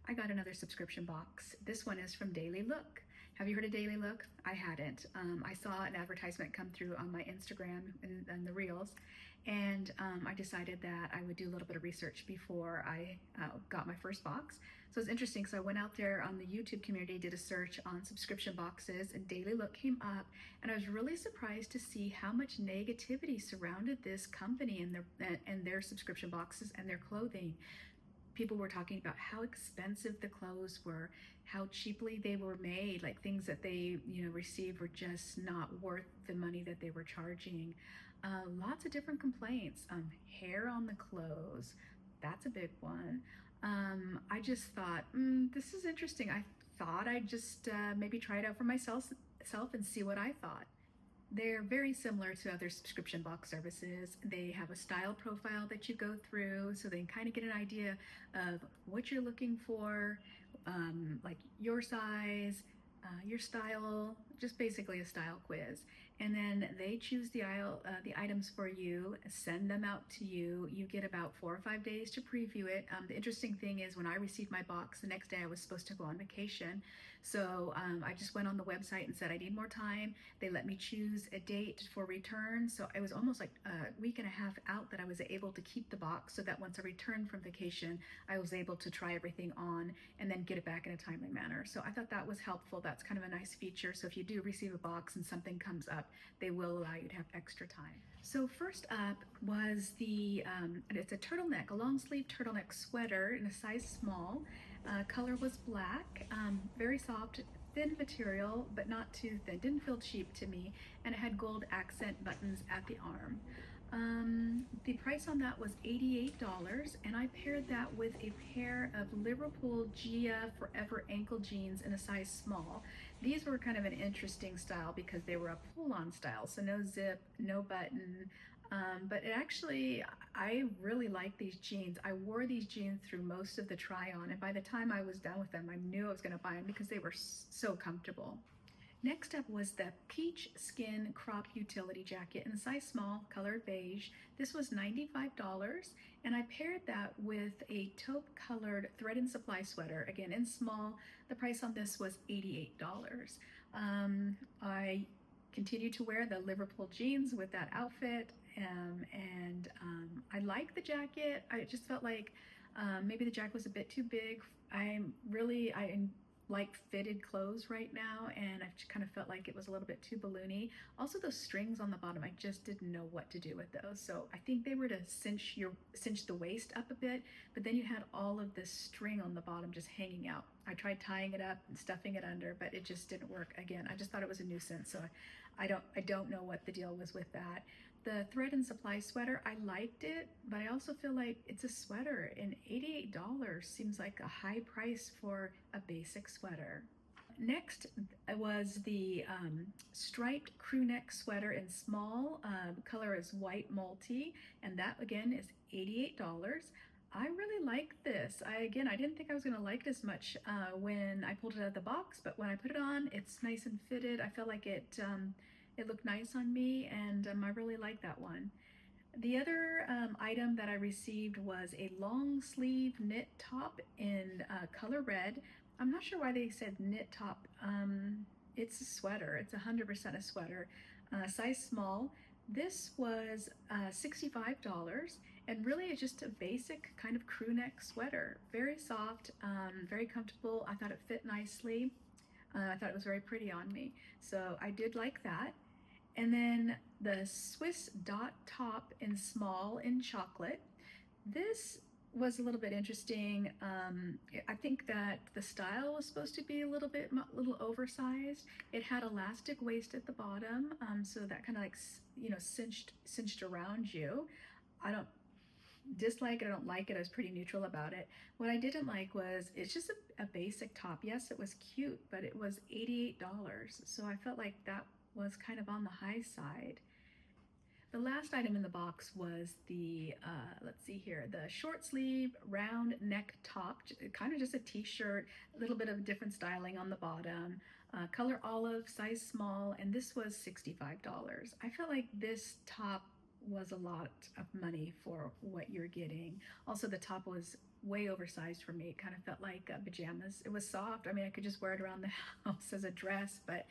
I got another subscription box. This one is from DailyLook. Have you heard of DailyLook? I hadn't. I saw an advertisement come through on my Instagram and the Reels, and I decided that I would do a little bit of research before I got my first box. So it's interesting, so I went out there on the YouTube community, did a search on subscription boxes, and DailyLook came up, and I was really surprised to see how much negativity surrounded this company and their subscription boxes and their clothing. People were talking about how expensive the clothes were, how cheaply they were made, like things that they received were just not worth the money that they were charging. Lots of different complaints. Hair on the clothes, that's a big one. I just thought, this is interesting. I thought I'd just maybe try it out for myself and see what I thought. They're very similar to other subscription box services. They have a style profile that you go through, so they can kind of get an idea of what you're looking for, like your size, your style, just basically a style quiz. And then they choose the items for you, send them out to you. You get about 4 or 5 days to preview it. The interesting thing is when I received my box, the next day I was supposed to go on vacation. So I just went on the website and said I need more time. They let me choose a date for return. So it was almost like a week and a half out that I was able to keep the box, so that once I returned from vacation, I was able to try everything on and then get it back in a timely manner. So I thought that was helpful. That's kind of a nice feature. So if you do receive a box and something comes up, they will allow you to have extra time. So first up was it's a turtleneck, a long sleeve turtleneck sweater in a size small. Color was black, very soft, thin material, but not too thin. Didn't feel cheap to me, and it had gold accent buttons at the arm. The price on that was $88, and I paired that with a pair of Liverpool Gia Forever ankle jeans in a size small. These were kind of an interesting style because they were a pull-on style, so no zip, no button, but I really like these jeans. I wore these jeans through most of the try-on, and by the time I was done with them, I knew I was going to buy them because they were so comfortable. Next up was the Peach Skin Crop Utility Jacket in a size small, color beige. This was $95, and I paired that with a taupe colored Thread and Supply sweater, again in small. The price on this was $88. I continued to wear the Liverpool jeans with that outfit, and I like the jacket. I just felt like maybe the jacket was a bit too big. I like fitted clothes right now, and I kind of felt like it was a little bit too balloony. Also, those strings on the bottom, I just didn't know what to do with those. So I think they were to cinch the waist up a bit, but then you had all of this string on the bottom just hanging out. I tried tying it up and stuffing it under, but it just didn't work. Again, I just thought it was a nuisance, so I don't know what the deal was with that. The Thread and Supply sweater, I liked it, but I also feel like it's a sweater, and $88 seems like a high price for a basic sweater. Next was the striped crew neck sweater in small. Color is white multi, and that again is $88. I really like this. I didn't think I was going to like it as much when I pulled it out of the box, but when I put it on, it's nice and fitted. I felt like it looked nice on me, and I really like that one. The other item that I received was a long sleeve knit top in color red. I'm not sure why they said knit top. It's a sweater. It's 100% a sweater, size small. This was $65, and really it's just a basic kind of crew neck sweater. Very soft, very comfortable. I thought it fit nicely. I thought it was very pretty on me, so I did like that. And then the Swiss dot top in small in chocolate. This was a little bit interesting. I think that the style was supposed to be a little oversized. It had elastic waist at the bottom, so that kind of like cinched around you. I don't dislike it, I don't like it. I was pretty neutral about it. What I didn't like was it's just a basic top. Yes, it was cute, but it was $88, so I felt like that was kind of on the high side. The last item in the box was the, let's see here, the short sleeve round neck top, kind of just a t-shirt, a little bit of different styling on the bottom, color olive, size small, and this was $65. I felt like this top was a lot of money for what you're getting. Also, the top was way oversized for me. It kind of felt like pajamas. It was soft. I mean, I could just wear it around the house as a dress, but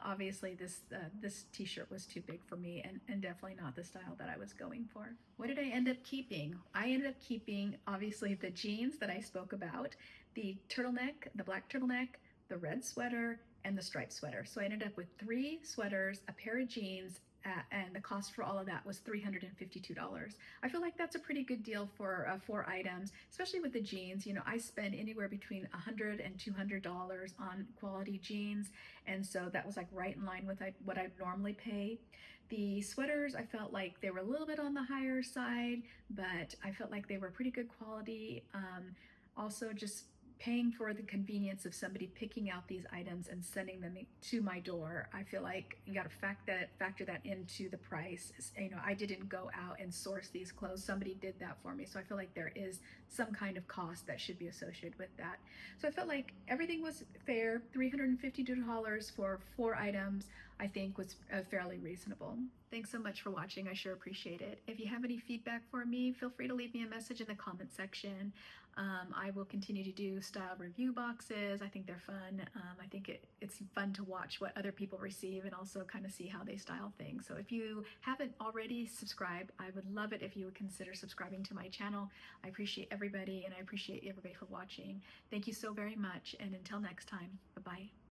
obviously this t-shirt was too big for me, and definitely not the style that I was going for. What did I end up keeping? I ended up keeping, obviously, the jeans that I spoke about, the turtleneck, the black turtleneck, the red sweater, and the striped sweater. So I ended up with 3 sweaters, a pair of jeans, and the cost for all of that was $352. I feel like that's a pretty good deal for 4 items, especially with the jeans. You know, I spend anywhere between $100 and $200 on quality jeans, and so that was like right in line with what I normally pay. The sweaters, I felt like they were a little bit on the higher side, but I felt like they were pretty good quality. Also, just paying for the convenience of somebody picking out these items and sending them to my door. I feel like you got to factor that into the price. You know, I didn't go out and source these clothes. Somebody did that for me. So I feel like there is some kind of cost that should be associated with that. So I felt like everything was fair. $352 for 4 items, I think, was fairly reasonable. Thanks so much for watching. I sure appreciate it. If you have any feedback for me, feel free to leave me a message in the comment section. I will continue to do style review boxes. I think they're fun. I think it's fun to watch what other people receive and also kind of see how they style things. So if you haven't already subscribed, I would love it if you would consider subscribing to my channel. I appreciate everybody, and I appreciate everybody for watching. Thank you so very much, and until next time, bye-bye.